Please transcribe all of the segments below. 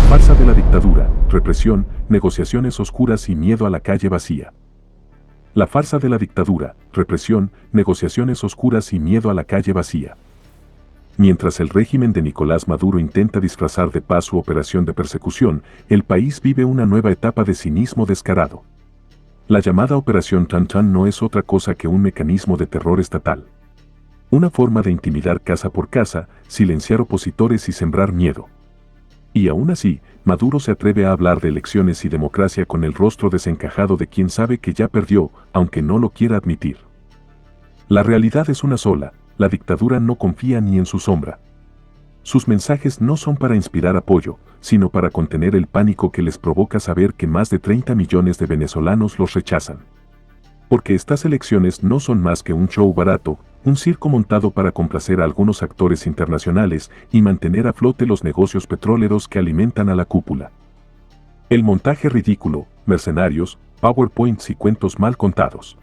farsa de la dictadura, represión, negociaciones oscuras y miedo a la calle vacía. La farsa de la dictadura, represión, negociaciones oscuras y miedo a la calle vacía. Mientras el régimen de Nicolás Maduro intenta disfrazar de paz su operación de persecución, el país vive una nueva etapa de cinismo descarado. La llamada Operación Tan-Tan no es otra cosa que un mecanismo de terror estatal. Una forma de intimidar casa por casa, silenciar opositores y sembrar miedo. Y aún así, Maduro se atreve a hablar de elecciones y democracia con el rostro desencajado de quien sabe que ya perdió, aunque no lo quiera admitir. La realidad es una sola, la dictadura no confía ni en su sombra. Sus mensajes no son para inspirar apoyo, sino para contener el pánico que les provoca saber que más de 30 millones de venezolanos los rechazan. Porque estas elecciones no son más que un show barato, un circo montado para complacer a algunos actores internacionales y mantener a flote los negocios petroleros que alimentan a la cúpula. El montaje ridículo, mercenarios, PowerPoints y cuentos mal contados.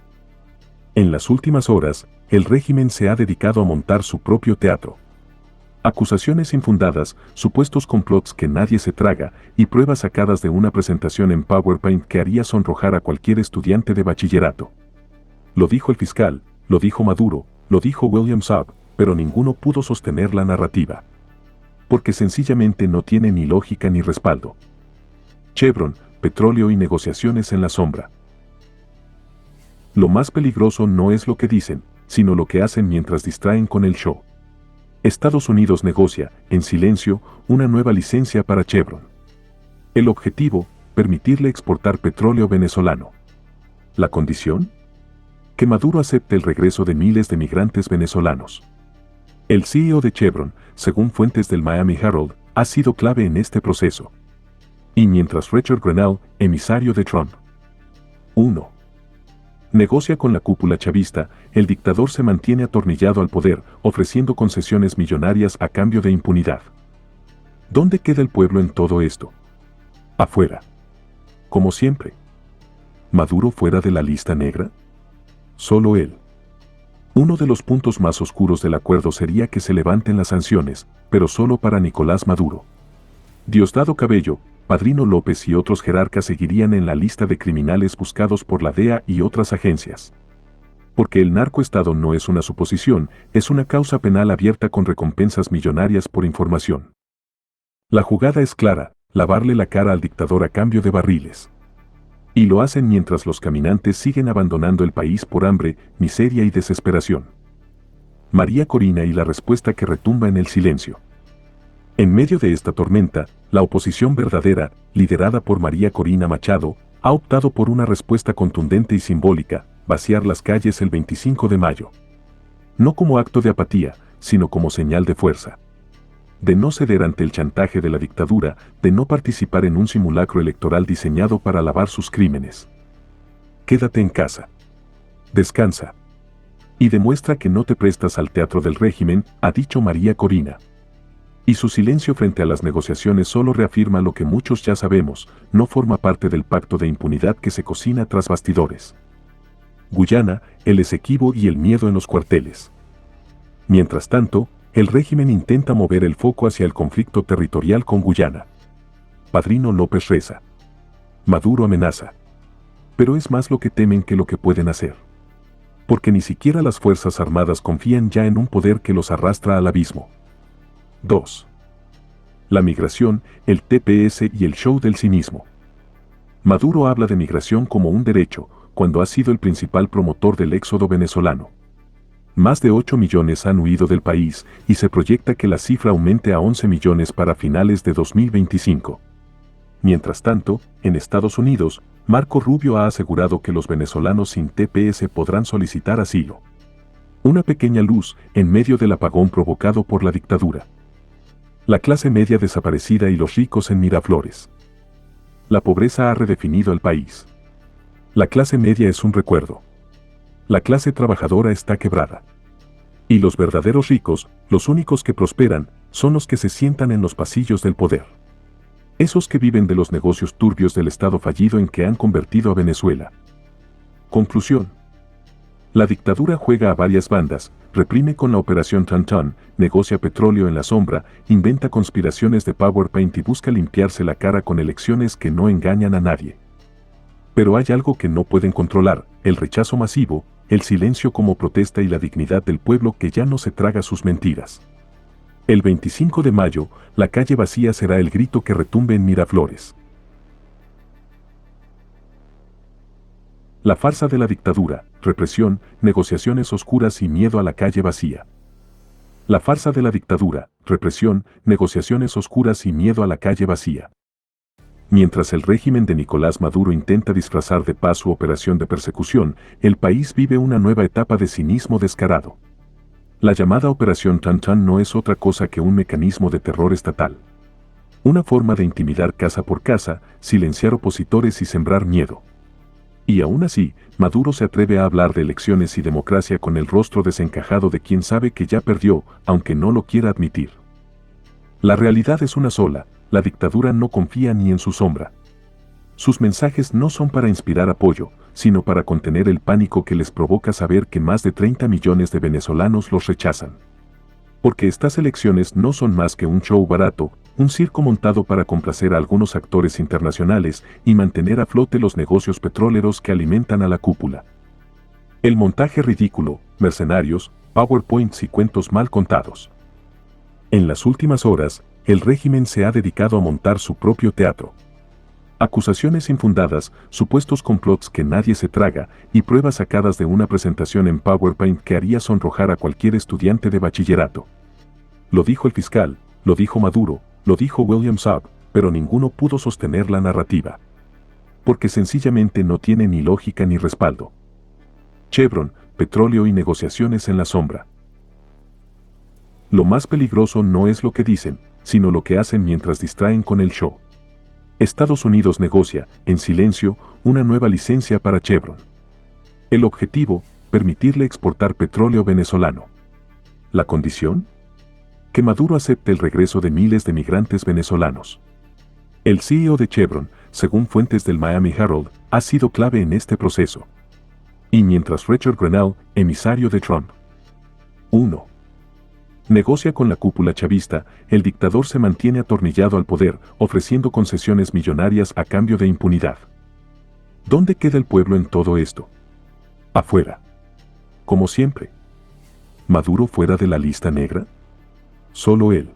En las últimas horas, el régimen se ha dedicado a montar su propio teatro. Acusaciones infundadas, supuestos complots que nadie se traga y pruebas sacadas de una presentación en PowerPoint que haría sonrojar a cualquier estudiante de bachillerato. Lo dijo el fiscal, lo dijo Maduro, lo dijo William Saab, pero ninguno pudo sostener la narrativa. Porque sencillamente no tiene ni lógica ni respaldo. Chevron, petróleo y negociaciones en la sombra. Lo más peligroso no es lo que dicen, sino lo que hacen mientras distraen con el show. Estados Unidos negocia, en silencio, una nueva licencia para Chevron. El objetivo, permitirle exportar petróleo venezolano. ¿La condición? Que Maduro acepte el regreso de miles de migrantes venezolanos. El CEO de Chevron, según fuentes del Miami Herald, ha sido clave en este proceso. Y mientras Richard Grenell, emisario de Trump. 1. Negocia con la cúpula chavista, el dictador se mantiene atornillado al poder, ofreciendo concesiones millonarias a cambio de impunidad. ¿Dónde queda el pueblo en todo esto? Afuera. Como siempre. ¿Maduro fuera de la lista negra? Solo él. Uno de los puntos más oscuros del acuerdo sería que se levanten las sanciones, pero solo para Nicolás Maduro. Diosdado Cabello, Padrino López y otros jerarcas seguirían en la lista de criminales buscados por la DEA y otras agencias. Porque el narcoestado no es una suposición, es una causa penal abierta con recompensas millonarias por información. La jugada es clara, lavarle la cara al dictador a cambio de barriles. Y lo hacen mientras los caminantes siguen abandonando el país por hambre, miseria y desesperación. María Corina y la respuesta que retumba en el silencio. En medio de esta tormenta, la oposición verdadera, liderada por María Corina Machado, ha optado por una respuesta contundente y simbólica, vaciar las calles el 25 de mayo. No como acto de apatía, sino como señal de fuerza. De no ceder ante el chantaje de la dictadura, de no participar en un simulacro electoral diseñado para lavar sus crímenes. Quédate en casa. Descansa. Y demuestra que no te prestas al teatro del régimen, ha dicho María Corina. Y su silencio frente a las negociaciones solo reafirma lo que muchos ya sabemos, no forma parte del pacto de impunidad que se cocina tras bastidores. Guyana, el Esequibo y el miedo en los cuarteles. Mientras tanto, el régimen intenta mover el foco hacia el conflicto territorial con Guyana. Padrino López reza. Maduro amenaza. Pero es más lo que temen que lo que pueden hacer. Porque ni siquiera las Fuerzas Armadas confían ya en un poder que los arrastra al abismo. 2. La migración, el TPS y el show del cinismo. Maduro habla de migración como un derecho, cuando ha sido el principal promotor del éxodo venezolano. Más de 8 millones han huido del país y se proyecta que la cifra aumente a 11 millones para finales de 2025. Mientras tanto, en Estados Unidos, Marco Rubio ha asegurado que los venezolanos sin TPS podrán solicitar asilo. Una pequeña luz en medio del apagón provocado por la dictadura. La clase media desaparecida y los ricos en Miraflores. La pobreza ha redefinido el país. La clase media es un recuerdo. La clase trabajadora está quebrada. Y los verdaderos ricos, los únicos que prosperan, son los que se sientan en los pasillos del poder. Esos que viven de los negocios turbios del Estado fallido en que han convertido a Venezuela. Conclusión. La dictadura juega a varias bandas, reprime con la Operación Tantán, negocia petróleo en la sombra, inventa conspiraciones de PowerPoint y busca limpiarse la cara con elecciones que no engañan a nadie. Pero hay algo que no pueden controlar, el rechazo masivo, el silencio como protesta y la dignidad del pueblo que ya no se traga sus mentiras. El 25 de mayo, la calle vacía será el grito que retumbe en Miraflores. La farsa de la dictadura, represión, negociaciones oscuras y miedo a la calle vacía. La farsa de la dictadura, represión, negociaciones oscuras y miedo a la calle vacía. Mientras el régimen de Nicolás Maduro intenta disfrazar de paz su operación de persecución, el país vive una nueva etapa de cinismo descarado. La llamada Operación Tantán no es otra cosa que un mecanismo de terror estatal. Una forma de intimidar casa por casa, silenciar opositores y sembrar miedo. Y aún así, Maduro se atreve a hablar de elecciones y democracia con el rostro desencajado de quien sabe que ya perdió, aunque no lo quiera admitir. La realidad es una sola, la dictadura no confía ni en su sombra. Sus mensajes no son para inspirar apoyo, sino para contener el pánico que les provoca saber que más de 30 millones de venezolanos los rechazan. Porque estas elecciones no son más que un show barato, un circo montado para complacer a algunos actores internacionales y mantener a flote los negocios petroleros que alimentan a la cúpula. El montaje ridículo, mercenarios, PowerPoints y cuentos mal contados. En las últimas horas, el régimen se ha dedicado a montar su propio teatro. Acusaciones infundadas, supuestos complots que nadie se traga y pruebas sacadas de una presentación en PowerPoint que haría sonrojar a cualquier estudiante de bachillerato. Lo dijo el fiscal, lo dijo Maduro, lo dijo William Saab, pero ninguno pudo sostener la narrativa. Porque sencillamente no tiene ni lógica ni respaldo. Chevron, petróleo y negociaciones en la sombra. Lo más peligroso no es lo que dicen, sino lo que hacen mientras distraen con el show. Estados Unidos negocia, en silencio, una nueva licencia para Chevron. El objetivo, permitirle exportar petróleo venezolano. ¿La condición? Que Maduro acepte el regreso de miles de migrantes venezolanos. El CEO de Chevron, según fuentes del Miami Herald, ha sido clave en este proceso. Y mientras Richard Grenell, emisario de Trump. 1. Negocia con la cúpula chavista, el dictador se mantiene atornillado al poder, ofreciendo concesiones millonarias a cambio de impunidad. ¿Dónde queda el pueblo en todo esto? Afuera. Como siempre. ¿Maduro fuera de la lista negra? Solo él.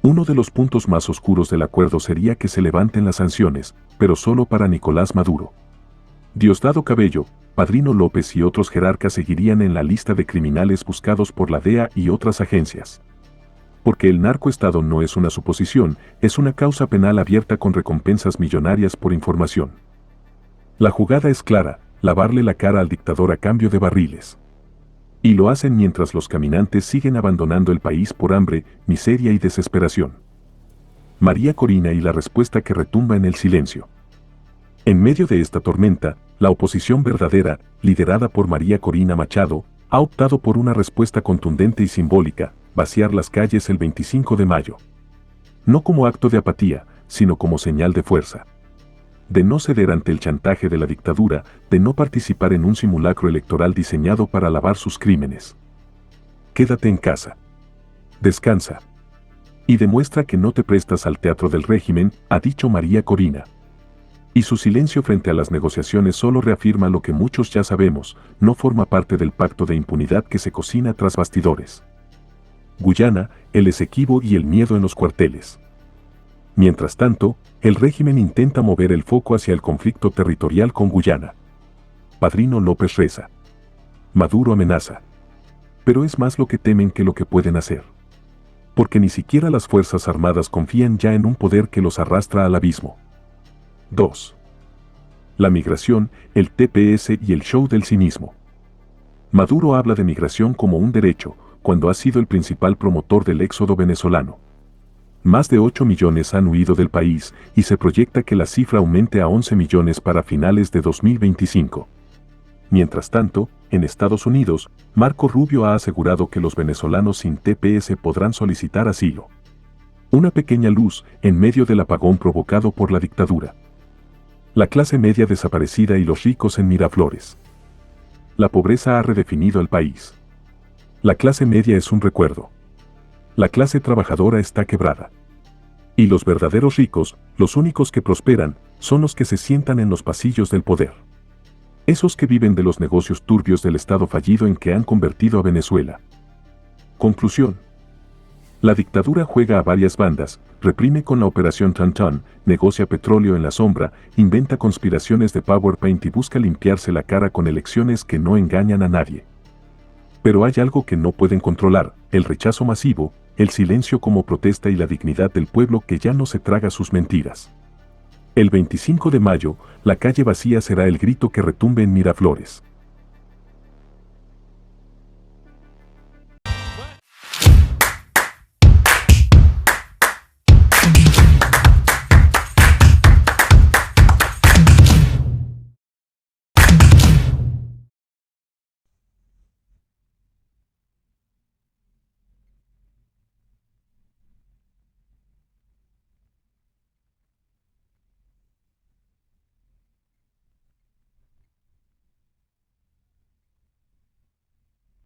Uno de los puntos más oscuros del acuerdo sería que se levanten las sanciones, pero solo para Nicolás Maduro. Diosdado Cabello, Padrino López y otros jerarcas seguirían en la lista de criminales buscados por la DEA y otras agencias. Porque el narcoestado no es una suposición, es una causa penal abierta con recompensas millonarias por información. La jugada es clara, lavarle la cara al dictador a cambio de barriles. Y lo hacen mientras los caminantes siguen abandonando el país por hambre, miseria y desesperación. María Corina y la respuesta que retumba en el silencio. En medio de esta tormenta, la oposición verdadera, liderada por María Corina Machado, ha optado por una respuesta contundente y simbólica, vaciar las calles el 25 de mayo. No como acto de apatía, sino como señal de fuerza. De no ceder ante el chantaje de la dictadura, de no participar en un simulacro electoral diseñado para lavar sus crímenes. Quédate en casa. Descansa. Y demuestra que no te prestas al teatro del régimen, ha dicho María Corina. Y su silencio frente a las negociaciones solo reafirma lo que muchos ya sabemos, no forma parte del pacto de impunidad que se cocina tras bastidores. Guyana, el Esequibo y el miedo en los cuarteles. Mientras tanto, el régimen intenta mover el foco hacia el conflicto territorial con Guyana. Padrino López reza. Maduro amenaza. Pero es más lo que temen que lo que pueden hacer. Porque ni siquiera las Fuerzas Armadas confían ya en un poder que los arrastra al abismo. 2. La migración, el TPS y el show del cinismo. Maduro habla de migración como un derecho, cuando ha sido el principal promotor del éxodo venezolano. Más de 8 millones han huido del país y se proyecta que la cifra aumente a 11 millones para finales de 2025. Mientras tanto, en Estados Unidos, Marco Rubio ha asegurado que los venezolanos sin TPS podrán solicitar asilo. Una pequeña luz en medio del apagón provocado por la dictadura. La clase media desaparecida y los ricos en Miraflores. La pobreza ha redefinido el país. La clase media es un recuerdo. La clase trabajadora está quebrada. Y los verdaderos ricos, los únicos que prosperan, son los que se sientan en los pasillos del poder. Esos que viven de los negocios turbios del Estado fallido en que han convertido a Venezuela. Conclusión. La dictadura juega a varias bandas, reprime con la Operación Tantán, negocia petróleo en la sombra, inventa conspiraciones de PowerPoint y busca limpiarse la cara con elecciones que no engañan a nadie. Pero hay algo que no pueden controlar, el rechazo masivo, el silencio como protesta y la dignidad del pueblo que ya no se traga sus mentiras. El 25 de mayo, la calle vacía será el grito que retumbe en Miraflores.